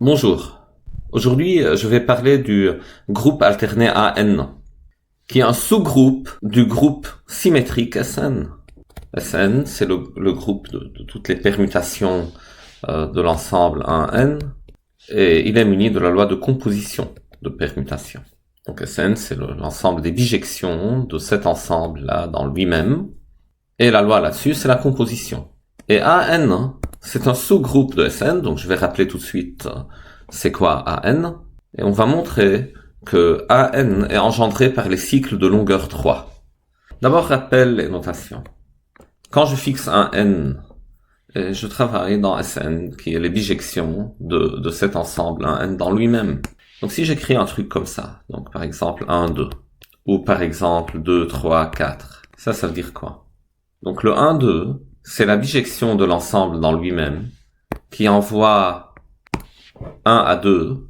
Bonjour. Aujourd'hui, je vais parler du groupe alterné AN, qui est un sous-groupe du groupe symétrique SN. SN, c'est le groupe de toutes les permutations de l'ensemble 1N, et il est muni de la loi de composition de permutation. Donc SN, c'est l'ensemble des bijections de cet ensemble-là dans lui-même, et la loi là-dessus, c'est la composition. Et AN, c'est un sous-groupe de SN, donc je vais rappeler tout de suite c'est quoi AN, et on va montrer que AN est engendré par les cycles de longueur 3. D'abord, rappel les notations. Quand je fixe un N, et je travaille dans SN, qui est les bijections de cet ensemble, un N dans lui-même. Donc si j'écris un truc comme ça, donc par exemple 1, 2, ou par exemple 2, 3, 4, ça veut dire quoi? Donc le 1, 2, c'est la bijection de l'ensemble dans lui-même, qui envoie 1 à 2,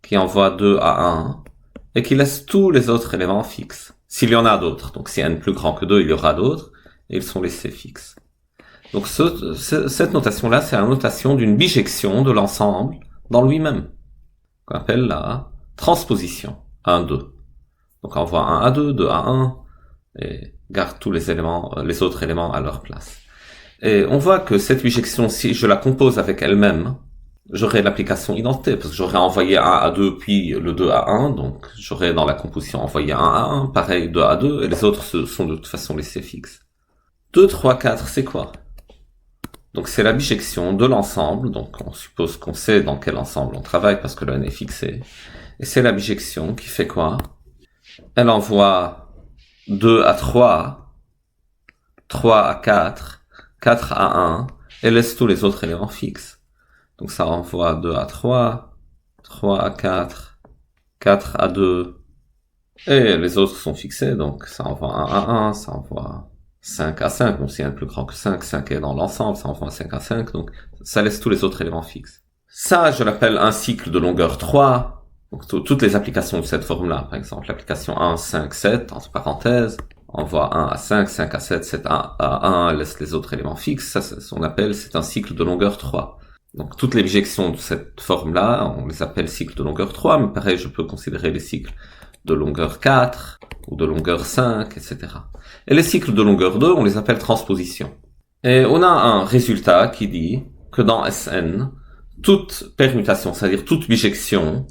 qui envoie 2 à 1, et qui laisse tous les autres éléments fixes. S'il y en a d'autres, donc si n plus grand que 2, il y aura d'autres, et ils sont laissés fixes. Donc cette notation-là, c'est la notation d'une bijection de l'ensemble dans lui-même, qu'on appelle la transposition, 1, 2. Donc on envoie 1 à 2, 2 à 1, et garde tous les éléments, les autres éléments à leur place. Et on voit que cette bijection, si je la compose avec elle-même, j'aurai l'application identée, parce que j'aurais envoyé 1 à 2, puis le 2 à 1, donc j'aurais dans la composition envoyé 1 à 1, pareil 2 à 2, et les autres sont de toute façon laissés fixes. 2, 3, 4, c'est quoi? Donc c'est la bijection de l'ensemble, donc on suppose qu'on sait dans quel ensemble on travaille, parce que le n est fixé, et c'est la bijection qui fait quoi? Elle envoie 2 à 3, 3 à 4, 4 à 1, et laisse tous les autres éléments fixes. Donc ça renvoie 2 à 3, 3 à 4, 4 à 2, et les autres sont fixés, donc ça envoie 1 à 1, ça envoie 5 à 5, bon si n est plus grand que 5, 5 est dans l'ensemble, ça envoie 5 à 5, donc ça laisse tous les autres éléments fixes. Ça, je l'appelle un cycle de longueur 3, donc toutes les applications de cette forme-là, par exemple l'application 1, 5, 7, entre parenthèses, envoie 1 à 5, 5 à 7, 7 à 1, laisse les autres éléments fixes, ça c'est ce qu'on appelle, c'est un cycle de longueur 3. Donc toutes les bijections de cette forme-là, on les appelle cycles de longueur 3, mais pareil, je peux considérer les cycles de longueur 4, ou de longueur 5, etc. Et les cycles de longueur 2, on les appelle transpositions. Et on a un résultat qui dit que dans SN, toute permutation, c'est-à-dire toute bijection,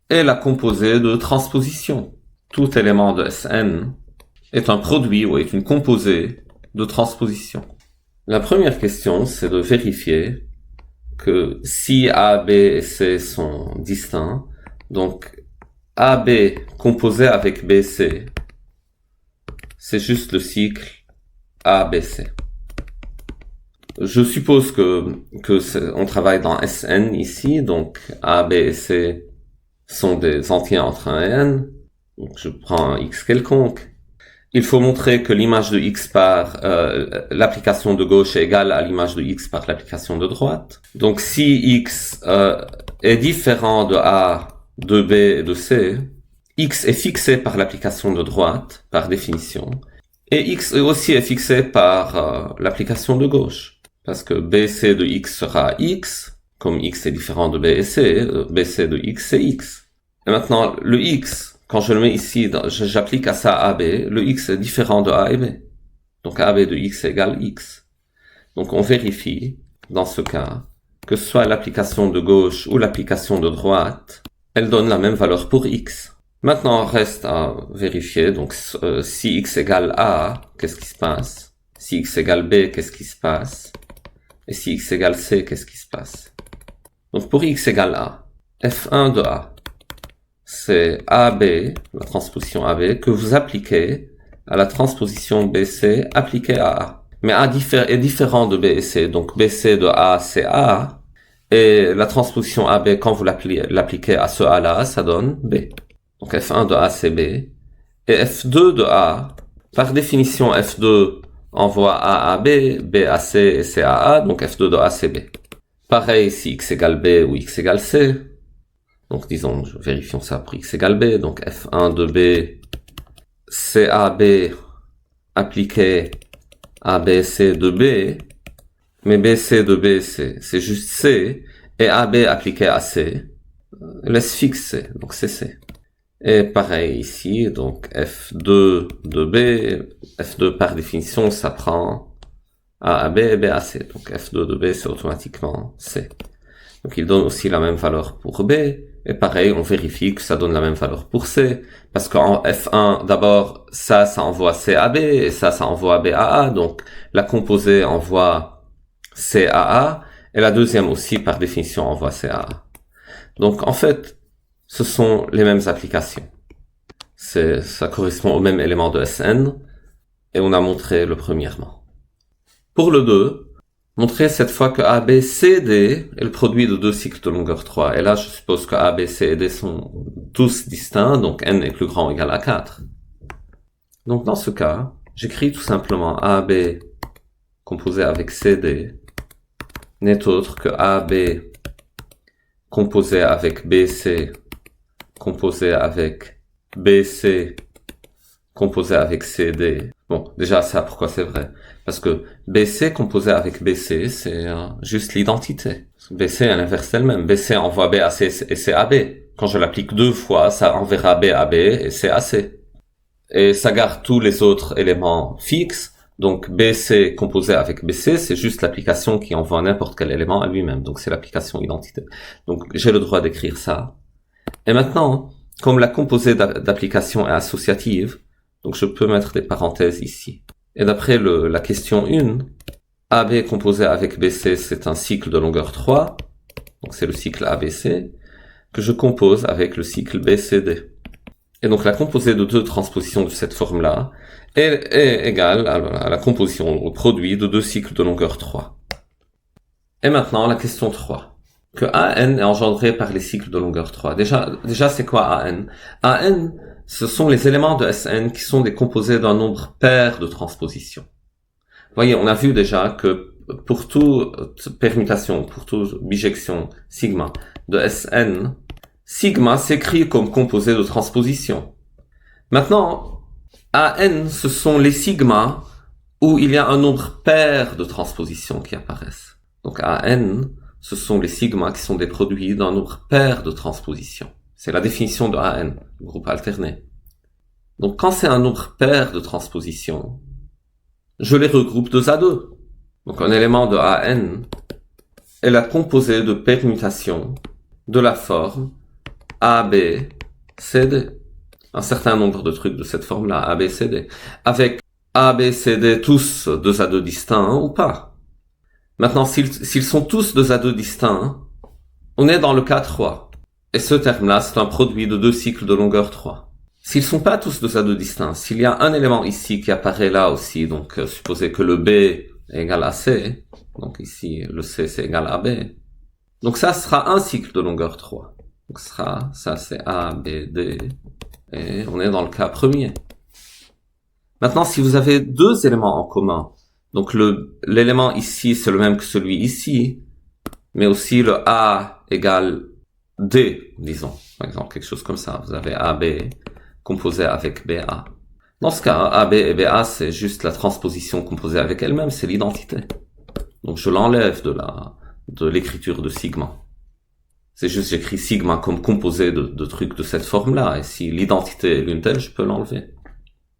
est la composée de transpositions. Tout élément de SN est un produit ou est une composée de transposition. La première question, c'est de vérifier que si A, B et C sont distincts, donc AB composé avec BC, c'est juste le cycle ABC. Je suppose que on travaille dans SN ici, donc A, B et C sont des entiers entre 1 et n. Donc je prends un x quelconque. Il faut montrer que l'image de x par l'application de gauche est égale à l'image de x par l'application de droite. Donc si x est différent de A, de B et de C, x est fixé par l'application de droite, par définition, et x aussi est fixé par l'application de gauche, parce que BC de x sera x, comme x est différent de B et C, BC de x c'est x. Et maintenant, le x, quand je le mets ici, j'applique à ça AB, le x est différent de A et B. Donc AB de x égale x. Donc on vérifie, dans ce cas, que ce soit l'application de gauche ou l'application de droite, elle donne la même valeur pour x. Maintenant, reste à vérifier, donc si x égale A, qu'est-ce qui se passe? Si x égale B, qu'est-ce qui se passe? Et si x égale C, qu'est-ce qui se passe? Donc pour x égale A, f1 de A, c'est AB, la transposition AB, que vous appliquez à la transposition BC appliquée à A. Mais A est différent de B et C, donc BC de A, c'est A, et la transposition AB, quand vous l'appliquez à ce A-là, ça donne B. Donc F1 de A, c'est B. Et F2 de A, par définition, F2 envoie A à B, B à C et C à A, donc F2 de A, c'est B. Pareil si x égale B ou x égale C. Donc disons, vérifions ça pour x égale B, donc F1 de B, CAB appliqué à BC de B, mais BC de B, c'est juste C, et AB appliqué à C laisse fixe C, donc c'est C. Et pareil ici, donc F2 de B, F2 par définition, ça prend A à B et B à C. Donc F2 de B, c'est automatiquement C. Donc il donne aussi la même valeur pour B. Et pareil, on vérifie que ça donne la même valeur pour C. Parce qu'en F1, d'abord, ça envoie C à B, et ça envoie B à A. Donc la composée envoie C à A, et la deuxième aussi, par définition, envoie C à A. Donc en fait, ce sont les mêmes applications. Ça correspond au même élément de Sn, et on a montré le premièrement. Pour le 2, montrer cette fois que A, B, C, D est le produit de deux cycles de longueur 3. Et là, je suppose que A, B, C et D sont tous distincts, donc n est plus grand ou égal à 4. Donc dans ce cas, j'écris tout simplement A, B composé avec C, D n'est autre que A, B composé avec B, C composé avec B, C composé avec C, D. Bon, déjà ça, pourquoi c'est vrai? Parce que BC composé avec BC, c'est juste l'identité. BC est l'inverse d'elle-même. BC envoie B à C et C à B. Quand je l'applique deux fois, ça enverra B à B et C à C. Et ça garde tous les autres éléments fixes. Donc BC composé avec BC, c'est juste l'application qui envoie n'importe quel élément à lui-même. Donc c'est l'application identité. Donc j'ai le droit d'écrire ça. Et maintenant, comme la composée d'application est associative, donc je peux mettre des parenthèses ici. Et d'après la question 1, AB composé avec BC, c'est un cycle de longueur 3. Donc c'est le cycle ABC que je compose avec le cycle BCD. Et donc la composée de deux transpositions de cette forme-là est égale à la composition, au produit de deux cycles de longueur 3. Et maintenant la question 3. Que AN est engendré par les cycles de longueur 3. Déjà c'est quoi AN? AN, ce sont les éléments de Sn qui sont des composés d'un nombre pair de transpositions. Vous voyez, on a vu déjà que pour toute permutation, pour toute bijection sigma de Sn, sigma s'écrit comme composé de transposition. Maintenant, AN, ce sont les sigmas où il y a un nombre pair de transpositions qui apparaissent. Donc AN, ce sont les sigmas qui sont des produits d'un nombre pair de transpositions. C'est la définition de AN, le groupe alterné. Donc quand c'est un nombre pair de transpositions, je les regroupe 2 à 2. Donc un élément de AN est la composée de permutation de la forme AB, CD. Un certain nombre de trucs de cette forme-là, AB, CD. Avec AB, CD tous 2 à 2 distincts ou pas. Maintenant, s'ils sont tous 2 à 2 distincts, on est dans le cas 3. Et ce terme-là, c'est un produit de deux cycles de longueur 3. S'ils sont pas tous 2 à 2 distincts, s'il y a un élément ici qui apparaît là aussi, donc supposez que le B est égal à C, donc ici le C c'est égal à B, donc ça sera un cycle de longueur 3. Donc ça c'est A, B, D, et on est dans le cas premier. Maintenant, si vous avez deux éléments en commun, donc l'élément ici c'est le même que celui ici, mais aussi le A égale D, disons, par exemple, quelque chose comme ça. Vous avez AB composé avec BA. Dans ce cas, AB et BA, c'est juste la transposition composée avec elle-même, c'est l'identité. Donc je l'enlève de l'écriture de sigma. C'est juste j'écris sigma comme composé de trucs de cette forme-là, et si l'identité est l'une telle, je peux l'enlever.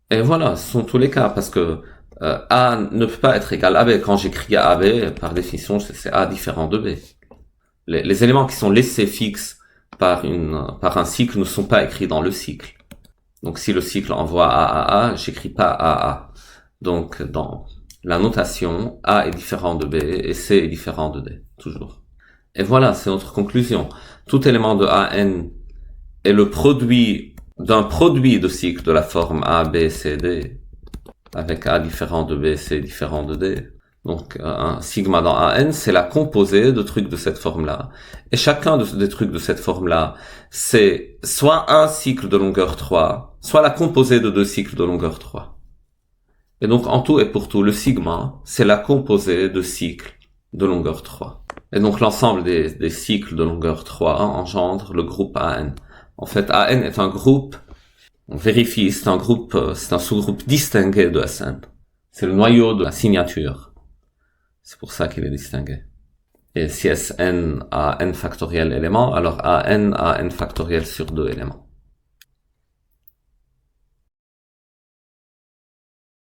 Et voilà, ce sont tous les cas, parce que A ne peut pas être égal à B. Quand j'écris AB, par définition, c'est A différent de B. Les éléments qui sont laissés fixes par un cycle ne sont pas écrits dans le cycle. Donc si le cycle envoie A à A, j'écris pas A à. Donc dans la notation, A est différent de B et C est différent de D, toujours. Et voilà, c'est notre conclusion. Tout élément de AN est le produit d'un produit de cycle de la forme A, B, C, D, avec A différent de B, C différent de D. Donc un sigma dans AN, c'est la composée de trucs de cette forme-là. Et chacun des trucs de cette forme-là, c'est soit un cycle de longueur 3, soit la composée de deux cycles de longueur 3. Et donc en tout et pour tout, le sigma, c'est la composée de cycles de longueur 3. Et donc l'ensemble des cycles de longueur 3 engendre le groupe AN. En fait, AN est un groupe, on vérifie, c'est un sous-groupe distingué de Sn. C'est le noyau de la signature. C'est pour ça qu'il est distingué. Et si Sn a n factoriel éléments, alors An a n factoriel sur 2 éléments.